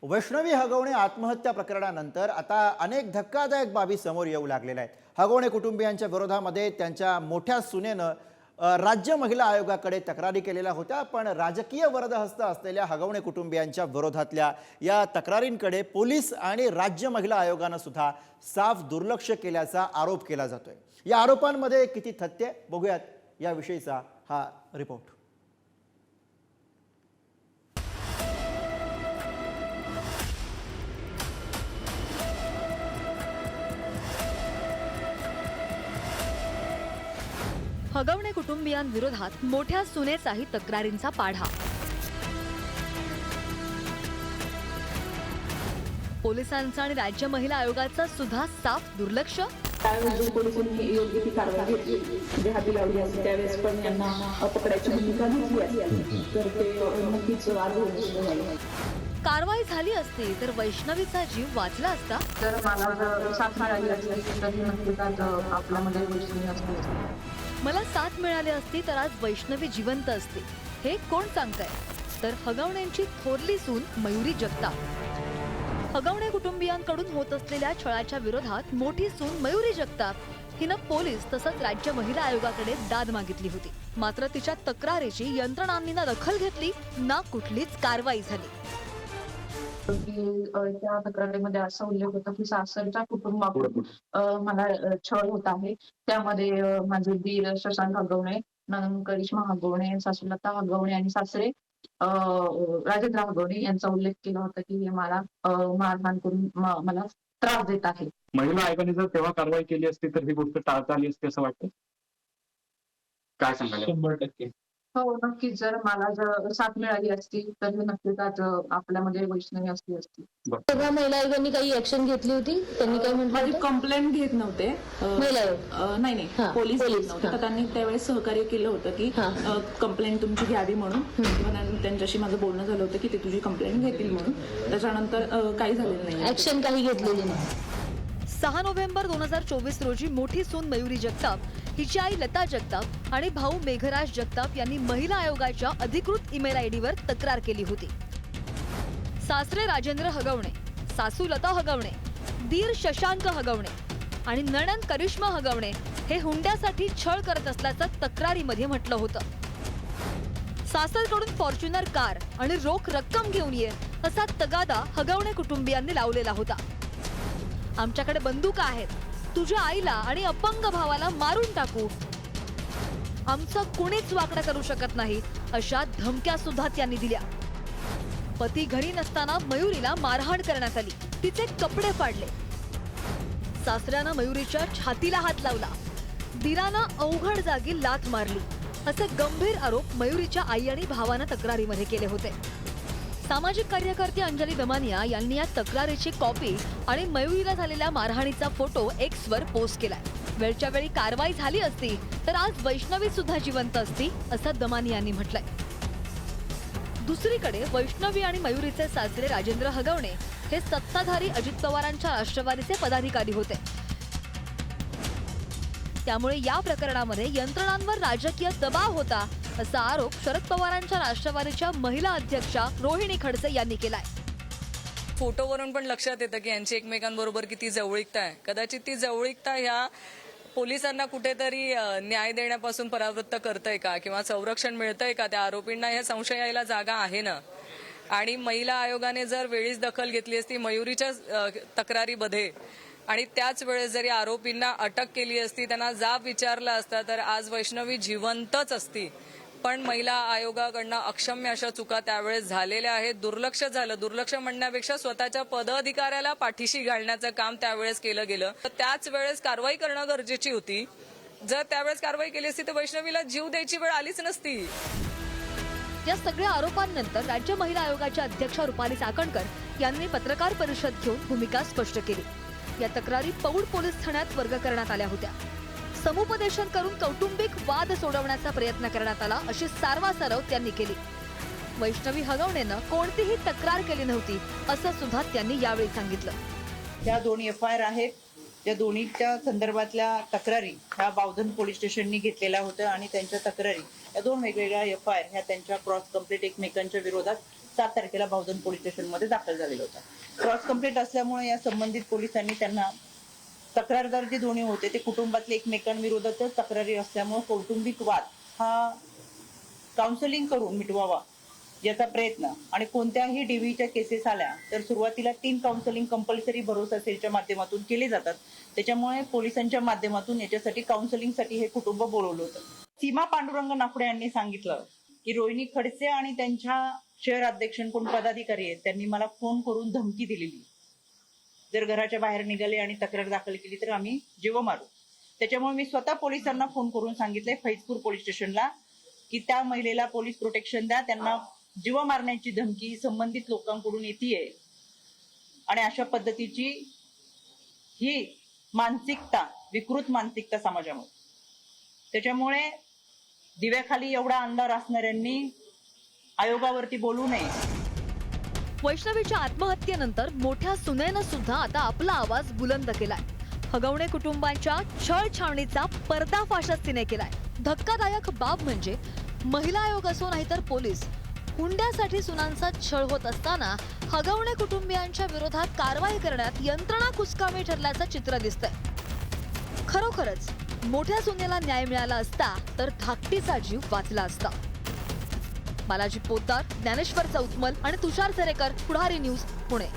वैष्णवी हगवणे आत्महत्या प्रकरणानंतर आता अनेक धक्कादायक बाबी समोर येऊ लागलेल्या आहेत। हगवणे कुटुंबियांच्या विरोधामध्ये त्यांच्या मोठ्या सुनेनं राज्य महिला आयोगाकडे तक्रारी केलेल्या होत्या, पण राजकीय वरदहस्त असलेल्या हगवणे कुटुंबियांच्या विरोधातल्या या तक्रारींकडे पोलीस आणि राज्य महिला आयोगानं सुद्धा साफ दुर्लक्ष केल्याचा आरोप केला जातोय। या आरोपांमध्ये किती तथ्य बघूयात, याविषयीचा हा रिपोर्ट। हगवणे कुटुंबियांविरोधात मोठ्या सुनेचाही तक्रारींचा पाढा। पोलिसांचा आणि राज्य महिला आयोगाचा सुद्धा साफ दुर्लक्ष। पोलिसांनी योग्य ती कारवाई घेतली, म्हणजे हाती लावली असते त्यावेळेस पण यांना पकडायची भूमिका घेतली असती तर ते नक्कीच वाद होईल। कारवाई झाली असती तर वैष्णवीचा जीव वाचला असता। जर मला जर साथ मिळाली असती तर नक्कीच आपल्यामध्ये वैष्णवी असते। मला साथ मिळाली असती तर आज वैष्णवी जिवंत असते, हे कोण सांगतंय? तर हगवण्यांची थोरली सून मयुरी जगताप। हगवणे कुटुंबियांकडून होत असलेल्या छळाच्या विरोधात मोठी सून मयुरी जगताप हिनं पोलीस तसंच राज्य महिला आयोगाकडे दाद मागितली होती। मात्र तिच्या तक्रारीची यंत्रणांनी ना दखल घेतली ना कुठलीच कारवाई झाली। त्या तक्रारीमध्ये असा उल्लेख होता की सासरच्या कुटुंबाकडून मला छळ होत आहे। त्यामध्ये माझे दीर शशांक हगवणे, नणंद करिश्मा हगवणे, सासू लता हगवणे आणि सासरे राजेंद्र हगवणे यांचा उल्लेख केला होता की हे मला मारहाण करून मला त्रास देत आहे। महिला आयोगाने जर तेव्हा कारवाई केली असती तर ही गोष्ट टाळता आली असती असं वाटतं? काय सांगाल? 100%। हो नक्कीच, जर मला जर साथ मिळाली असती तर नक्कीच आज आपल्यामध्ये वैष्णवी असती। तेव्हा महिला आयोगाने काही ऍक्शन घेतली होती? त्यांनी काय म्हटलं? कंप्लेंट घेत नव्हते महिला आयोग नाही पोलीस घेत नव्हते, तर त्यांनी त्यावेळेस सहकार्य केलं होतं की कंप्लेंट तुमची घ्यावी म्हणून। त्यांच्याशी माझं बोलणं झालं होतं की ते तुझी कंप्लेंट घेतील म्हणून। त्याच्यानंतर काही झालेलं नाही, ऍक्शन काही घेतलेली नाही। 6 नोव्हेंबर 2024 रोजी मोठी सून मयुरी जगताप, हिची आई लता जगताप आणि भाऊ मेघराज जगताप यांनी महिला आयोगाच्या अधिकृत ईमेल आयडीवर तक्रार केली होती। सासरे राजेंद्र हगवणे, सासू लता हगवणे, दीर शशांक हगवणे आणि नणंद करिश्मा हगवणे हे हुंड्यासाठी छळ करत असल्याचं तक्रारीमध्ये म्हटलं होतं। सासरकडून फॉर्च्युनर कार आणि रोख रक्कम घेऊन ये असा तगादा हगवणे कुटुंबियांनी लावलेला होता। आमच्याकडे बंदुका आहेत, तुझ्या आईला आणि अपंग भावाला मारून टाकू, आमचं कुणीच वाकडं करू शकत नाही अशा धमक्या सुद्धा त्यांनी दिल्या। पती घरी नसताना मयुरीला मारहाण करण्यात आली, तिचे कपडे फाडले, सासऱ्यानं मयुरीच्या छातीला हात लावला, दीरानं अवघड जागी लाथ मारली असे गंभीर आरोप मयुरीच्या आई आणि भावानं तक्रारीमध्ये केले होते। सामाजिक कार्यकर्ते अंजली दमानिया यांनी या तक्रारीची कॉपी आणि मयुरीला झालेल्या मारहाणीचा फोटो एक्सवर पोस्ट केलाय। वेळच्या वेळी कारवाई झाली असती तर आज वैष्णवी सुद्धा जिवंत असती असं दमानिया यांनी म्हटलंय। दुसरीकडे वैष्णवी आणि मयुरीचे सासरे राजेंद्र हगवणे हे सत्ताधारी अजित पवारांच्या राष्ट्रवादीचे पदाधिकारी होते, त्यामुळे या प्रकरणामध्ये यंत्रणांवर राजकीय दबाव होता असा आरोप शरद पवारांच्या राष्ट्रवादीच्या महिला अध्यक्षा रोहिणी खडसे यांनी केलाय। फोटोवरून पण लक्षात येतं की यांची एकमेकांबरोबर किती जवळीकता आहे। कदाचित ती जवळीकता ह्या पोलिसांना कुठेतरी न्याय देण्यापासून परावृत्त करतंय का, किंवा संरक्षण मिळतंय का त्या आरोपींना, हे संशय यायला जागा आहे ना। आणि महिला आयोगाने जर वेळीच दखल घेतली असती मयुरीच्या तक्रारीमध्ये आणि त्याच वेळेस जरी आरोपींना अटक केली असती, त्यांना जाब विचारला असता, तर आज वैष्णवी जिवंतच असती। पण महिला आयोगाकडनं अक्षम्य अशा चुका त्यावेळेस झालेल्या आहेत। दुर्लक्ष झालं, दुर्लक्ष म्हणण्यापेक्षा स्वतःच्या पदाधिकाऱ्याला पाठीशी घालण्याचं काम त्यावेळेस केलं गेलं। तर त्याच वेळेस कारवाई करणं गरजेची होती। जर त्यावेळेस कारवाई केली असती तर वैष्णवीला जीव द्यायची वेळ आलीच नसती। या सगळ्या आरोपांनंतर राज्य महिला आयोगाच्या अध्यक्षा रुपाली चाकणकर यांनी पत्रकार परिषद घेऊन भूमिका स्पष्ट केली। या तक्रारी पौड पोलीस ठाण्यात वर्ग करण्यात आल्या होत्या। समुपदेशन करून कौटुंबिक वाद सोडवण्याचा प्रयत्न करण्यात आला अशी सारवासारव त्यांनी केली। वैष्णवी हगवणेनं कोणतीही तक्रार केली नव्हती असं सुद्धा त्यांनी यावेळी सांगितलं। त्या 2 FIR आहेत, त्या दोन्हीच्या संदर्भातल्या तक्रारी ह्या बावधन पोलीस स्टेशननी घेतलेल्या होत्या आणि त्यांच्या तक्रारी या 2 वेगवेगळ्या FIR ह्या त्यांच्या क्रॉस कंप्लीट एकमेकांच्या विरोधात 7 तारखेला बावधन पोलीस स्टेशनमध्ये दाखल झालेला होता. क्रॉस कंप्लेंट असल्यामुळे या संबंधित पोलिसांनी त्यांना, तक्रारदार जे दोन्ही होते ते कुटुंबातले एकमेकांविरोधात तक्रारी असल्यामुळे कौटुंबिक वाद हा काउन्सिलिंग करून मिटवावा याचा प्रयत्न, आणि कोणत्याही DV च्या केसेस आल्या तर सुरुवातीला 3 काउन्सिलिंग कंपल्सरी भरोसा सेलच्या माध्यमातून केले जातात. त्याच्यामुळे पोलिसांच्या माध्यमातून याच्यासाठी काउन्सिलिंगसाठी हे कुटुंब बोलवलं होतं. सीमा पांडुरंग नाफडे यांनी सांगितलं की रोहिणी खडसे आणि त्यांच्या शहर अध्यक्ष कोण पदाधिकारी आहेत त्यांनी मला फोन करून धमकी दिलेली, जर घराच्या बाहेर निघाले आणि तक्रार दाखल केली तर आम्ही जीव मारू. त्याच्यामुळे मी स्वतः पोलिसांना फोन करून सांगितलंय फैजपूर पोलीस स्टेशनला की त्या महिलेला पोलीस प्रोटेक्शन द्या, त्यांना जीव मारण्याची धमकी संबंधित लोकांकडून येतेय आणि अशा पद्धतीची ही मानसिकता, विकृत मानसिकता समाजामध्ये. त्याच्यामुळे दिव्याखाली एवढा अंधार असणाऱ्यांनी आयोगावरती बोलू नये. वैष्णवीच्या आत्महत्येनंतर मोठ्या सुनेनं सुद्धा आता आपला आवाज बुलंद केलाय. हगवणे कुटुंबांच्या छळछावणीचा पर्दाफाशच तिने केलाय. धक्कादायक बाब म्हणजे महिला आयोग असो नाहीतर पोलीस, हुंड्यासाठी सुनांचा छळ होत असताना हगवणे कुटुंबियांच्या विरोधात कारवाई करण्यात यंत्रणा कुचकामी ठरल्याचं चित्र दिसतंय. खरोखरच मोठ्या सुनेला न्याय मिळाला असता तर धाकटीचा जीव वाचला असता. बालाजी पोद्दार, ज्ञानेश्वर चौतमल आणि तुषार सरेकर, पुढारी न्यूज, पुणे.